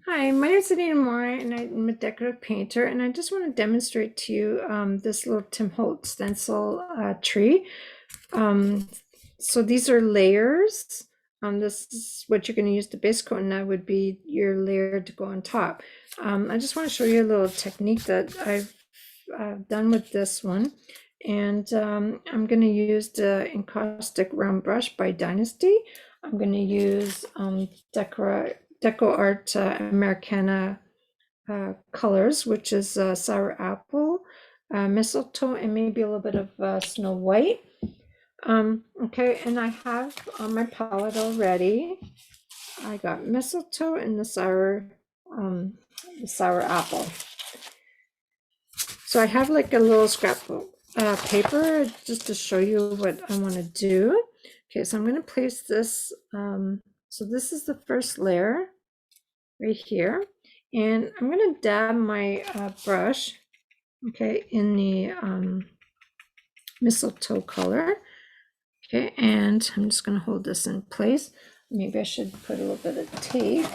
Hi, my name is Anita Morin, and I'm a decorative painter, and I just want to demonstrate to you this little Tim Holtz stencil tree. Um, so these are layers. This is what you're going to use the base coat, and that would be your layer to go on top. I just want to show you a little technique that I've done with this one. And I'm going to use the Encaustic Round brush by Dynasty. I'm going to use DecoArt Americana colors, which is sour apple, mistletoe, and maybe a little bit of snow white. Okay, and I have on my palette already, I got mistletoe and the sour apple. So I have like a little scrapbook paper just to show you what I want to do. Okay, so I'm going to place this. So this is the first layer right here. And I'm going to dab my brush, okay, in the mistletoe color. Okay, and I'm just going to hold this in place. Maybe I should put a little bit of tape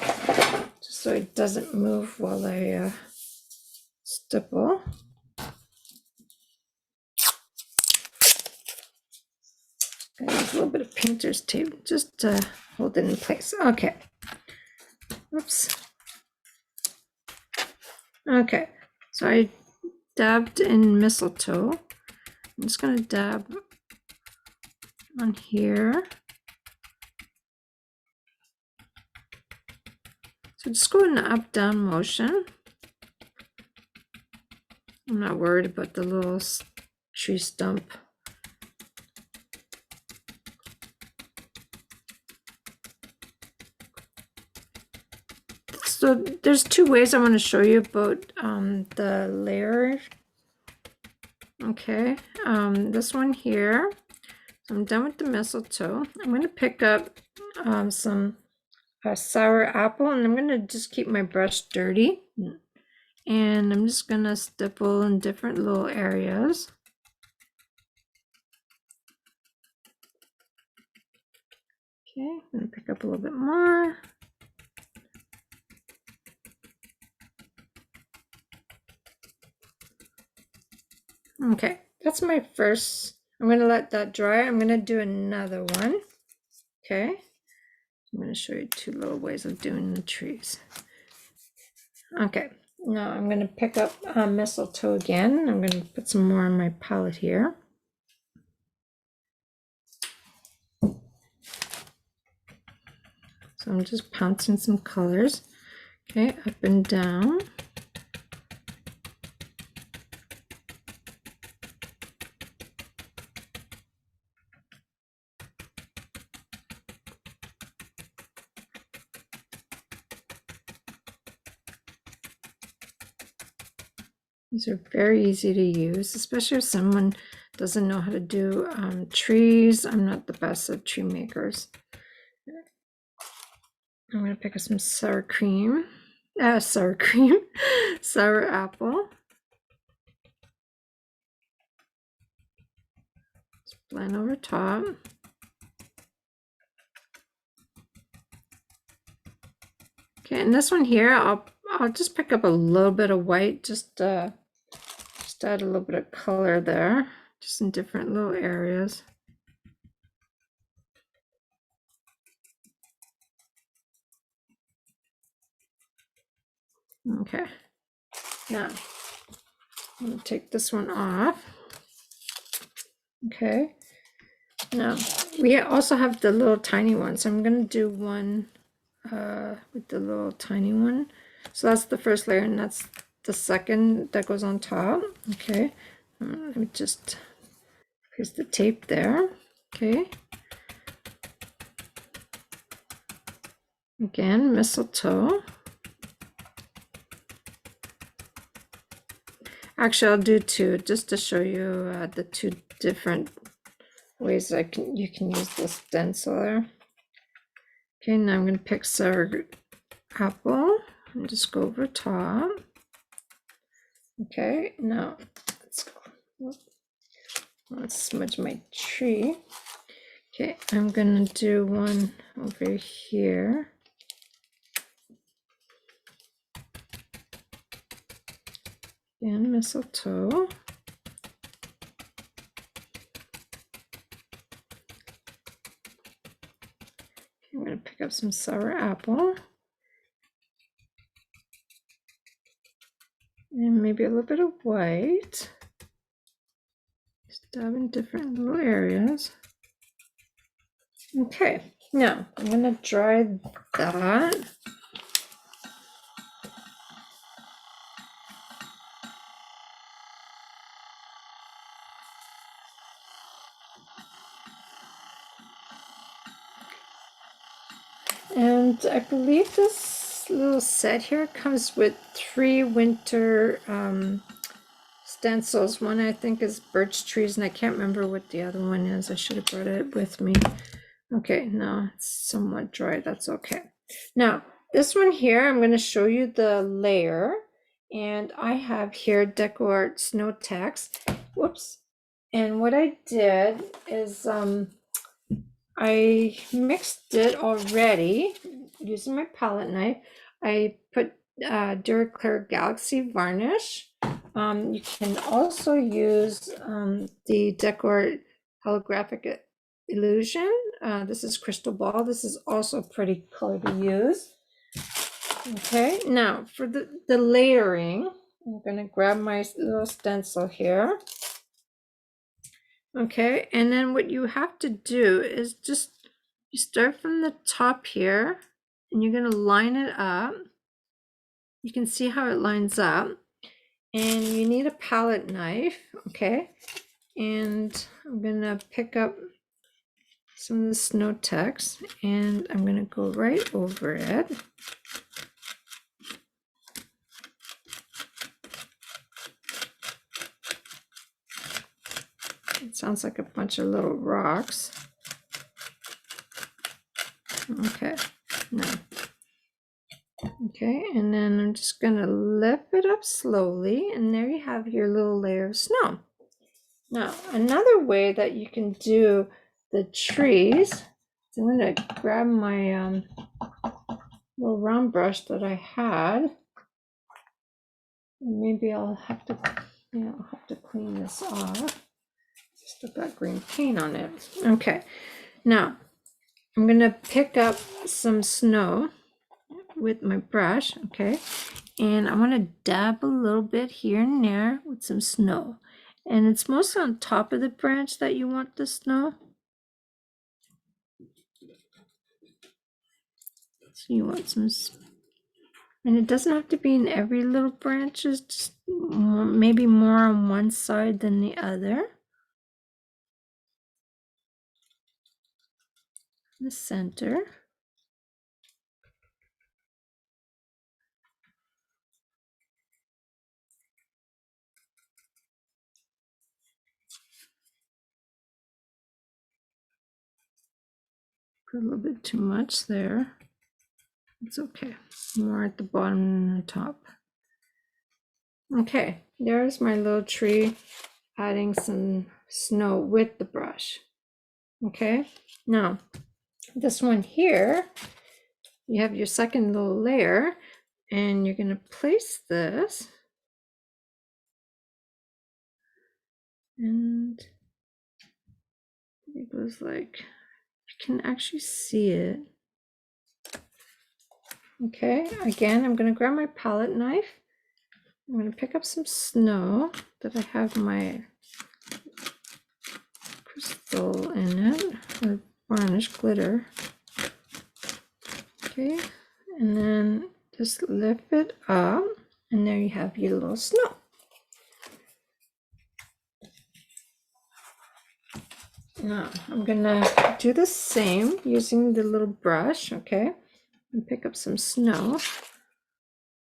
just so it doesn't move while I stipple. I use a little bit of painter's tape just to hold it in place. Okay. Oops. Okay. So I dabbed in mistletoe. I'm just going to dab on here. So just go in an up-down motion. I'm not worried about the little tree stump. So there's two ways I want to show you about the layer. Okay, this one here. So I'm done with the mistletoe. I'm going to pick up some sour apple, and I'm going to just keep my brush dirty. And I'm just going to stipple in different little areas. Okay, I'm going to pick up a little bit more. Okay, that's my first. I'm going to let that dry. I'm going to do another one. Okay, I'm going to show you two little ways of doing the trees. Okay, now I'm going to pick up mistletoe again. I'm going to put some more on my palette here. So I'm just pouncing some colors. Okay, up and down. These are very easy to use, especially if someone doesn't know how to do trees. I'm not the best at tree makers. I'm going to pick up some sour apple. Just blend over top. Okay, and this one here, I'll just pick up a little bit of white, just add a little bit of color there, just in different little areas. Okay, now I'm going to take this one off. Okay, now we also have the little tiny one, so I'm going to do one with the little tiny one. So that's the first layer, and that's the second that goes on top. Okay, let me just place the tape there. Okay, again, mistletoe. Actually, I'll do two just to show you the two different ways you can use this stenciler. Okay, now I'm going to pick sour apple and just go over top. Okay, now let's go. Let's smudge my tree. Okay, I'm going to do one over here. and mistletoe. I'm going to pick up some sour apple. And maybe a little bit of white. Just dab in different little areas. Okay, now I'm going to dry that. And I believe this little set here comes with 3 winter stencils. One I think is birch trees, and I can't remember what the other one is. I should have brought it with me. Okay, no, it's somewhat dry. That's okay. Now, this one here, I'm going to show you the layer. And I have here DecoArt Snow-Tex. Whoops. And what I did is I mixed it already using my palette knife. I put DuraClear Galaxy Varnish. You can also use the DecoArt Holographic Illusion. This is Crystal Ball. This is also a pretty color to use. Okay, now for the layering, I'm going to grab my little stencil here. Okay, and then what you have to do is just, you start from the top here, and you're going to line it up. You can see how it lines up. And you need a palette knife, okay? And I'm going to pick up some of the Snow-Tex, and I'm going to go right over it. It sounds like a bunch of little rocks. Okay, no. Okay, and then I'm just going to lift it up slowly, and there you have your little layer of snow. Now, another way that you can do the trees, so I'm going to grab my little round brush that I had. And maybe I'll have to, I'll have to clean this off. Still got green paint on it. Okay, now I'm going to pick up some snow with my brush, okay? And I want to dab a little bit here and there with some snow. And it's mostly on top of the branch that you want the snow. So you want some, and it doesn't have to be in every little branch, just maybe more on one side than the other. The center. Put a little bit too much there. It's okay. More at the bottom than the top. Okay, there's my little tree, adding some snow with the brush. Okay, now this one here, you have your second little layer, and you're going to place this, and it goes like, you can actually see it. Okay, again, I'm going to grab my palette knife. I'm going to pick up some snow that I have my crystal in it, or varnish glitter. Okay, and then just lift it up, and there you have your little snow. Now I'm gonna do the same using the little brush, okay, and pick up some snow,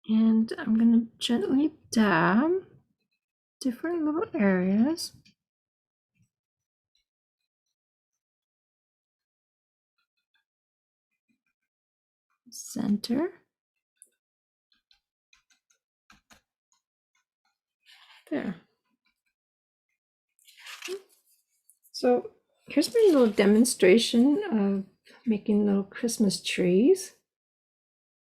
and I'm gonna gently dab different little areas. Center. There. So here's my little demonstration of making little Christmas trees.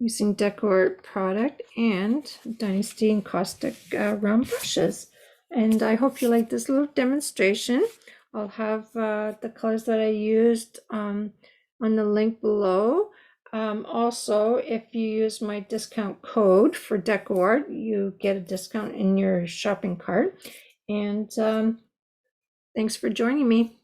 using DecoArt product and Dynasty Encaustic Round brushes. And I hope you like this little demonstration. I'll have the colors that I used on the link below. Also, if you use my discount code for DecoArt, you get a discount in your shopping cart. And thanks for joining me.